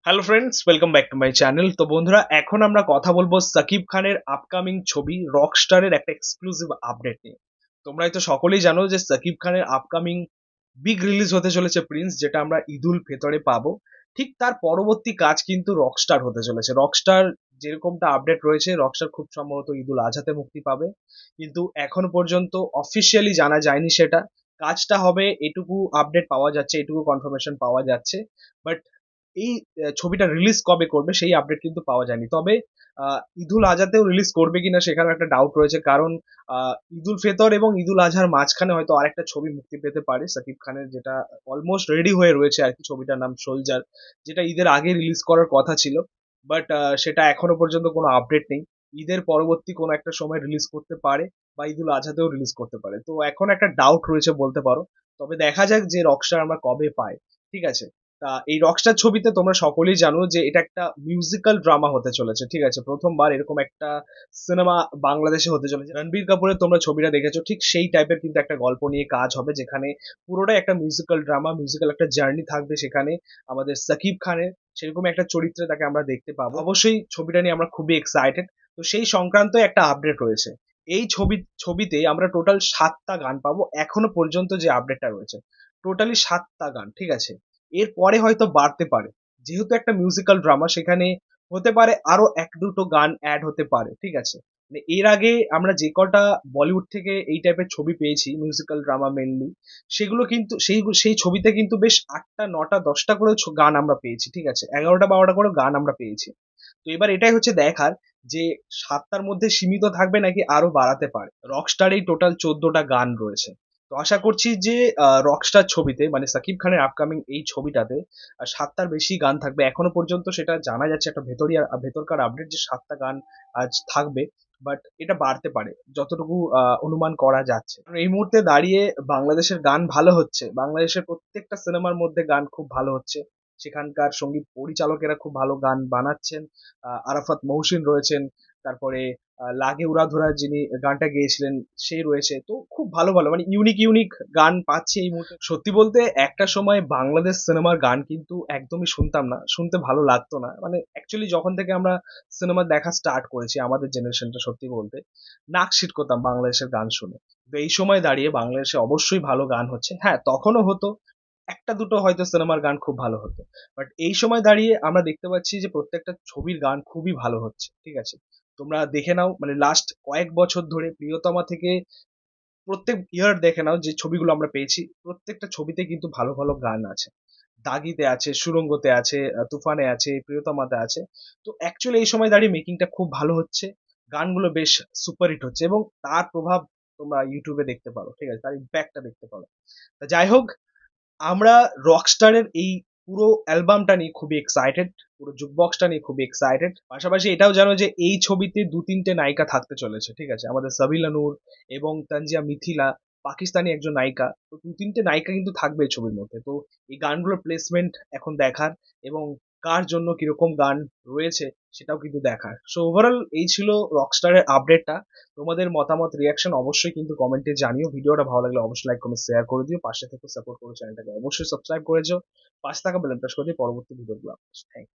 Hello friends, welcome back to my channel. তো বন্ধুরা, এখন আমরা কথা বলবো সাকিব খানের আপকামিং ছবি রকস্টারের একটা এক্সক্লুসিভ আপডেট নিয়ে। তোমরা হয়তো সকলেই জানো যে সাকিব খানের আপকামিং বিগ রিলিজ হতে চলেছে প্রিন্স, যেটা আমরা ঈদুল ভেতরে পাবো। ঠিক তার পরবর্তী কাজ কিন্তু রকস্টার হতে চলেছে। রকস্টার যেরকমটা আপডেট রয়েছে, রকস্টার খুব সম্ভবত ঈদুল আজহাতে মুক্তি পাবে, কিন্তু এখনো পর্যন্ত অফিসিয়ালি জানা যায়নি সেটা। কাজটা হবে এটুকু আপডেট পাওয়া যাচ্ছে, এটুকু কনফার্মেশন পাওয়া যাচ্ছে। বাট এই ছবিটা রিলিজ কবে করবে সেই আপডেট কিন্তু পাওয়া যায়নি। তবে ঈদুল আজহাতেও রিলিজ করবে কিনা সেখানে একটা ডাউট রয়েছে, কারণ ঈদুল ফিতর এবং ঈদুল আজহার মাঝখানে হয়তো আরেকটা ছবি মুক্তি পেতে পারে সাকিব খানের, যেটা অলমোস্ট রেডি হয়ে রয়েছে আর কি। ছবিটার নাম সোলজার, যেটা ঈদের আগে রিলিজ করার কথা ছিল। বাট সেটা এখনো পর্যন্ত কোনো আপডেট নেই। ঈদের পরবর্তী কোনো একটা সময় রিলিজ করতে পারে, বা ঈদুল আজহাতেও রিলিজ করতে পারে। তো এখন একটা ডাউট রয়েছে বলতে পারো। তবে দেখা যাক যে রকস্টার আমরা কবে পাই। ঠিক আছে। তা এই রকস্টার ছবিতে তোমরা সকলেই জানো যে এটা একটা মিউজিক্যাল ড্রামা হতে চলেছে। ঠিক আছে, প্রথমবার এরকম একটা সিনেমা বাংলাদেশে হতে চলেছে। রণবীর কাপুরের তোমরা ছবিটা দেখেছো, ঠিক সেই টাইপের কিন্তু একটা গল্প নিয়ে কাজ হবে, যেখানে পুরোটাই একটা মিউজিক্যাল ড্রামা, মিউজিক্যাল একটা জার্নি থাকবে সেখানে। আমাদের সাকিব খানের সেরকম একটা চরিত্রে তাকে আমরা দেখতে পাবো। অবশ্যই ছবিটা নিয়ে আমরা খুবই এক্সাইটেড। তো সেই সংক্রান্ত একটা আপডেট রয়েছে। এই ছবিতে আমরা টোটাল 7টা গান পাবো এখনো পর্যন্ত, যে আপডেটটা রয়েছে টোটালি 7টা গান। ঠিক আছে, এরপরে হয়তো বাড়তে পারে। যেহেতু একটা মিউজিক্যাল ড্রামা, সেখানে হতে পারে আরো এক দুটো গান অ্যাড হতে পারে। ঠিক আছে, মানে এর আগে আমরা যে কটা বলিউড থেকে এই টাইপের ছবি পেয়েছি মিউজিক্যাল ড্রামা মেনলি, সেগুলো কিন্তু সেই ছবিতে কিন্তু বেশ 8টা 9টা 10টা করে গান আমরা পেয়েছি। ঠিক আছে, 11টা 12টা করে গান আমরা পেয়েছি। তো এবার এটাই হচ্ছে দেখার যে 7টার মধ্যে সীমিত থাকবে নাকি আরো বাড়াতে পারে। রকস্টার এই টোটাল 14টা গান রয়েছে। তো আশা করছি যে রকস্টার ছবিতে, মানে সাকিব খানের আপকামিং এই ছবিটাতে 7টার বেশি গান থাকবে। এখনো পর্যন্ত সেটা জানা যাচ্ছে, একটা ভেতরকার আপডেট, যে 7টা গান আজ থাকবে। বাট এটা বাড়তে পারে যতটুকু অনুমান করা যাচ্ছে। কারণ এই মুহূর্তে দাঁড়িয়ে বাংলাদেশের গান ভালো হচ্ছে, বাংলাদেশের প্রত্যেকটা সিনেমার মধ্যে গান খুব ভালো হচ্ছে। সেখানকার সঙ্গীত পরিচালকেরা খুব ভালো গান বানাচ্ছেন। আরাফাত মহসিন রয়েছেন, তারপরে লাগে উড়াধুরা যিনি গানটা গেয়েছিলেন সেই রয়েছে। তো খুব ভালো ভালো মানে ইউনিক ইউনিক গান পাচ্ছি এই মুহূর্তে। সত্যি বলতে একটা সময় বাংলাদেশ সিনেমার গান কিন্তু একদমই শুনতাম না, শুনতে ভালো লাগতো না। মানে অ্যাকচুয়ালি যখন থেকে আমরা সিনেমা দেখা স্টার্ট করেছি আমাদের জেনারেশনটা, সত্যি বলতে নাক সিটকোতাম বাংলাদেশের গান শুনে। তো এই সময় দাঁড়িয়ে বাংলাদেশে অবশ্যই ভালো গান হচ্ছে। হ্যাঁ, তখনও হতো একটা দুটো হয়তো সিনেমার গান খুব ভালো হতো। বাট এই সময় দাঁড়িয়ে আমরা দেখতে পাচ্ছি যে প্রত্যেকটা ছবির গান খুবই ভালো হচ্ছে। ঠিক আছে, তোমরা দেখে নাও, মানে লাস্ট কয়েক বছর ধরে প্রিয়তমা থেকে প্রত্যেক ইয়ার দেখে নাও, যে ছবিগুলো আমরা পেয়েছি প্রত্যেকটা ছবিতে কিন্তু ভালো ভালো গান আছে। দাগিতে আছে, সুড়ঙ্গতে আছে, তুফানে আছে, প্রিয়তমাতে আছে। তো অ্যাকচুয়ালি এই সময় দাঁড়িয়ে মেকিংটা খুব ভালো হচ্ছে। গানগুলো বেশ সুপারহিট হচ্ছে, এবং তার প্রভাব তোমরা ইউটিউবে দেখতে পারো। ঠিক আছে, তার ইম্প্যাক্টটা দেখতে পারো। তা যাই হোক, আমরা রকস্টারের এই পুরো অ্যালবামটা নিয়ে খুবই এক্সাইটেড, পুরো জুকবক্সটা নিয়ে খুবই এক্সাইটেড। পাশাপাশি এটাও জানো যে এই ছবিতে 2-3টে নায়িকা থাকতে চলেছে। ঠিক আছে, আমাদের সাবিলা নূর এবং তানজিয়া মিথিলা, পাকিস্তানি একজন নায়িকা। তো 2-3টে নায়িকা কিন্তু থাকবে এই ছবির মধ্যে। তো এই গানগুলোর প্লেসমেন্ট এখন দেখার, এবং কার জন্য কিরকম গান রয়েছে সেটাও কিন্তু দেখার। সো ওভারঅল এই ছিল রকস্টারের আপডেটটা। তোমাদের মতামত, রিয়াকশন অবশ্যই কিন্তু কমেন্টে জানিও। ভিডিওটা ভালো লাগলে অবশ্যই লাইক কমেন্ট শেয়ার করে দিও। পাশে থেকে সাপোর্ট করো, চ্যানেলটাকে অবশ্যই সাবস্ক্রাইব করে যাও। পাশে থাকা বেল প্রেস করে দিও পরবর্তী ভিডিওগুলো। থ্যাংক